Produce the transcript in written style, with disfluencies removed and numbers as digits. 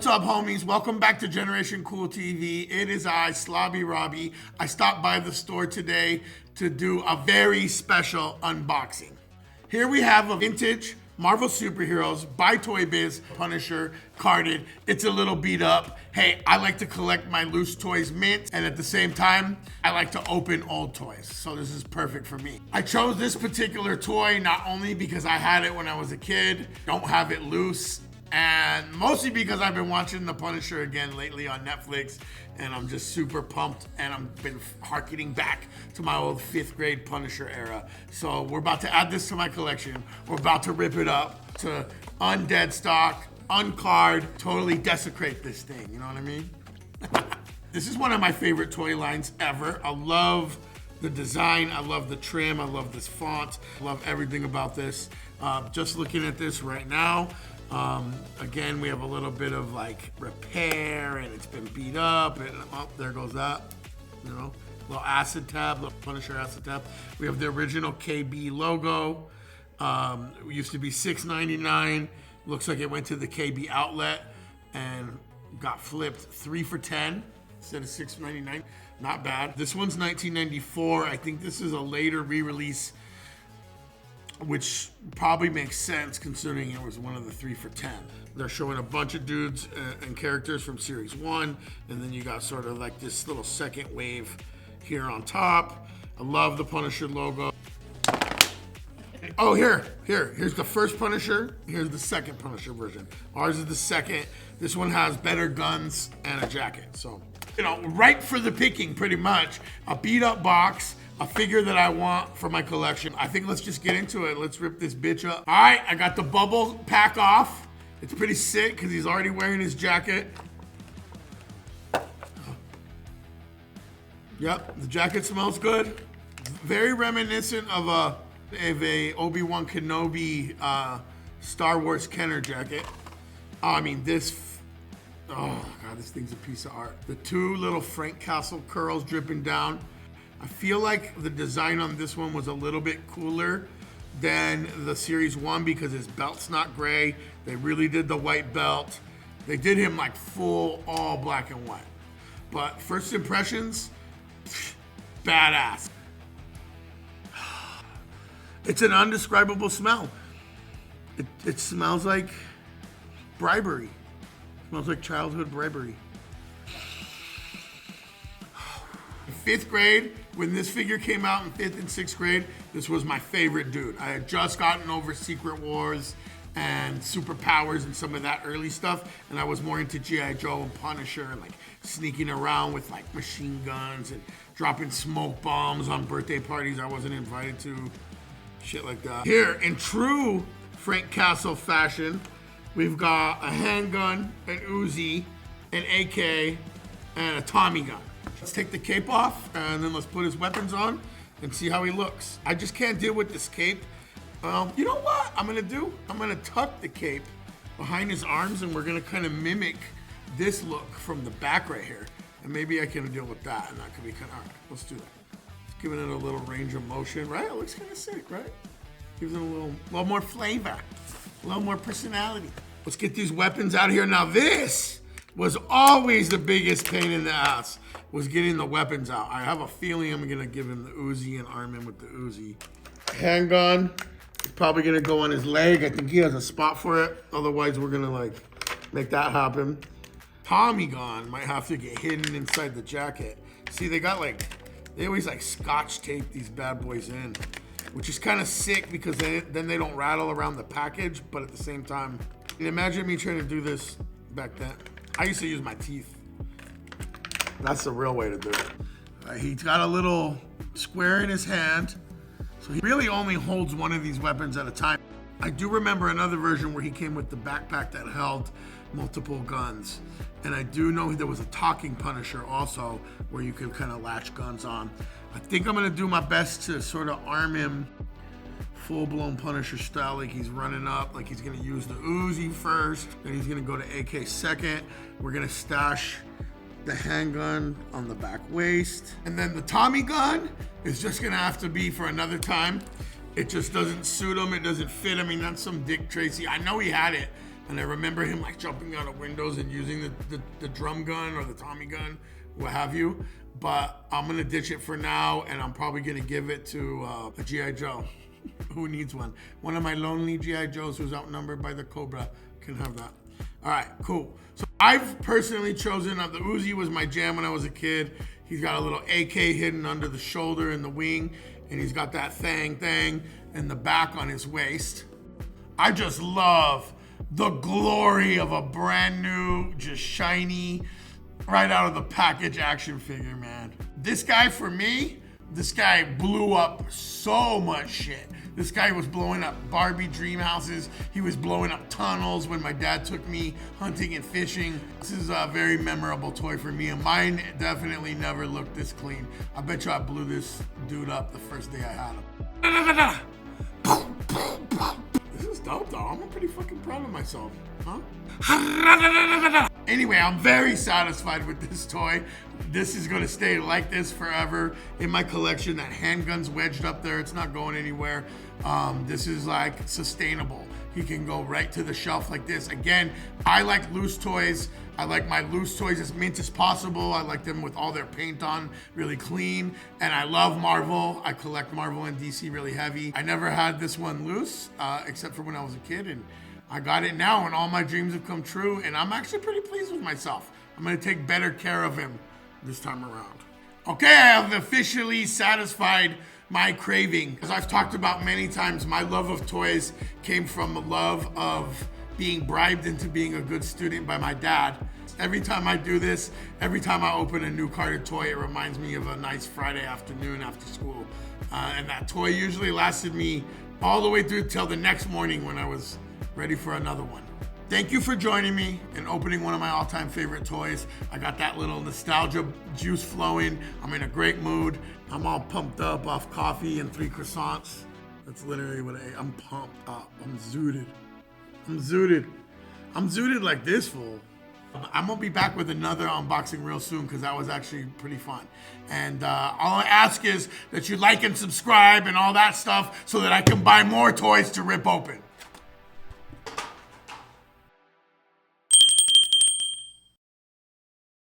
What's up, homies? Welcome back to Generation Cool TV. It is I, Slobby Robbie. I stopped by the store today to do a very special unboxing. Here we have a vintage Marvel Superheroes by Toy Biz Punisher carded. It's a little beat up. Hey, I like to collect my loose toys mint, and at the same time, I like to open old toys. So this is perfect for me. I chose this particular toy not only because I had it when I was a kid, don't have it loose, and mostly because I've been watching The Punisher again lately on Netflix, and I'm just super pumped, and I've been harkening back to my old 5th grade Punisher era. So we're about to add this to my collection. We're about to rip it up to undead stock, uncard, totally desecrate this thing, you know what I mean? This is one of my favorite toy lines ever. I love the design, I love the trim, I love this font, I love everything about this. Just looking at this right now, again, we have a little bit of like repair, and it's been beat up, and oh, there goes that, you know, little acid tab, little Punisher acid tab. We have the original KB logo. It used to be $6.99. Looks like it went to the KB outlet and got flipped 3 for $10 instead of $6.99. Not bad. This one's 1994. I think this is a later re-release, which probably makes sense considering it was one of the 3 for $10. They're showing a bunch of dudes and characters from Series 1, and then you got sort of like this little second wave here on top. I love the Punisher logo. Oh, here's the first Punisher. Here's the second Punisher version. Ours is the second. This one has better guns and a jacket. So, you know, ripe for the picking pretty much. A beat up box, a figure that I want for my collection. I think let's just get into it. Let's rip this bitch up. All right, I got the bubble pack off. It's pretty sick because he's already wearing his jacket. Yep, the jacket smells good. Very reminiscent of a Obi-Wan Kenobi Star Wars Kenner jacket. Oh, I mean, oh God, this thing's a piece of art. The 2 little Frank Castle curls dripping down. I feel like the design on this one was a little bit cooler than the Series 1 because his belt's not gray. They really did the white belt. They did him like full, all black and white. But first impressions, badass. It's an undescribable smell. It smells like bribery. It smells like childhood bribery. 5th grade, when this figure came out in 5th and 6th grade, this was my favorite dude. I had just gotten over Secret Wars and Superpowers and some of that early stuff, and I was more into G.I. Joe and Punisher and like sneaking around with like machine guns and dropping smoke bombs on birthday parties I wasn't invited to. Shit like that. Here, in true Frank Castle fashion, we've got a handgun, an Uzi, an AK, and a Tommy gun. Let's take the cape off, and then let's put his weapons on and see how he looks. I just can't deal with this cape. You know what I'm gonna do? I'm gonna tuck the cape behind his arms, and we're gonna kind of mimic this look from the back right here. And maybe I can deal with that, and that could be kind of, all right, let's do that. Giving it a little range of motion, right? It looks kind of sick, right? Gives it a little more flavor, a little more personality. Let's get these weapons out of here. Now this was always the biggest pain in the ass, was getting the weapons out. I have a feeling I'm gonna give him the Uzi and arm him with the Uzi. Handgun, it's probably gonna go on his leg. I think he has a spot for it. Otherwise, we're gonna like make that happen. Tommy gun might have to get hidden inside the jacket. See, they always like scotch tape these bad boys in, which is kind of sick because then they don't rattle around the package, but at the same time, imagine me trying to do this back then. I used to use my teeth. That's the real way to do it. He's got a little square in his hand, so he really only holds one of these weapons at a time. I do remember another version where he came with the backpack that held multiple guns. And I do know there was a talking Punisher also where you could kind of latch guns on. I think I'm gonna do my best to sort of arm him full-blown Punisher style, like he's running up, like he's gonna use the Uzi first, then he's gonna go to AK second. We're gonna stash the handgun on the back waist. And then the Tommy gun is just gonna have to be for another time. It just doesn't suit him, it doesn't fit. I mean, that's some Dick Tracy. I know he had it And I remember him like jumping out of windows and using the drum gun or the Tommy gun, what have you. But I'm gonna ditch it for now, and I'm probably gonna give it to a G.I. Joe. Who needs one? One of my lonely G.I. Joes who's outnumbered by the Cobra can have that. All right, cool. So I've personally chosen, the Uzi was my jam when I was a kid. He's got a little AK hidden under the shoulder and the wing, and he's got that thing in the back on his waist. I just love the glory of a brand new, just shiny, right out of the package action figure, man. This guy, for me, this guy blew up so much shit. This guy was blowing up Barbie dream houses. He was blowing up tunnels when my dad took me hunting and fishing. This is a very memorable toy for me, and mine definitely never looked this clean. I bet you I blew this dude up the first day I had him. This is dope, though. I'm pretty fucking proud of myself, huh? Anyway, I'm very satisfied with this toy. This is gonna stay like this forever in my collection. That handgun's wedged up there. It's not going anywhere. This is like sustainable. He can go right to the shelf like this. Again, I like loose toys. I like my loose toys as mint as possible. I like them with all their paint on, really clean. And I love Marvel. I collect Marvel and DC really heavy. I never had this one loose, except for when I was a kid, and I got it now, and all my dreams have come true, and I'm actually pretty pleased with myself. I'm gonna take better care of him this time around. Okay, I have officially satisfied my craving. As I've talked about many times, my love of toys came from a love of being bribed into being a good student by my dad. Every time I do this, every time I open a new carded toy, it reminds me of a nice Friday afternoon after school. And that toy usually lasted me all the way through till the next morning when I was ready for another one. Thank you for joining me in opening one of my all-time favorite toys. I got that little nostalgia juice flowing. I'm in a great mood. I'm all pumped up off coffee and 3 croissants. That's literally what I ate. I'm pumped up. I'm zooted. I'm zooted like this, fool. I'm gonna be back with another unboxing real soon because that was actually pretty fun. And all I ask is that you like and subscribe and all that stuff so that I can buy more toys to rip open.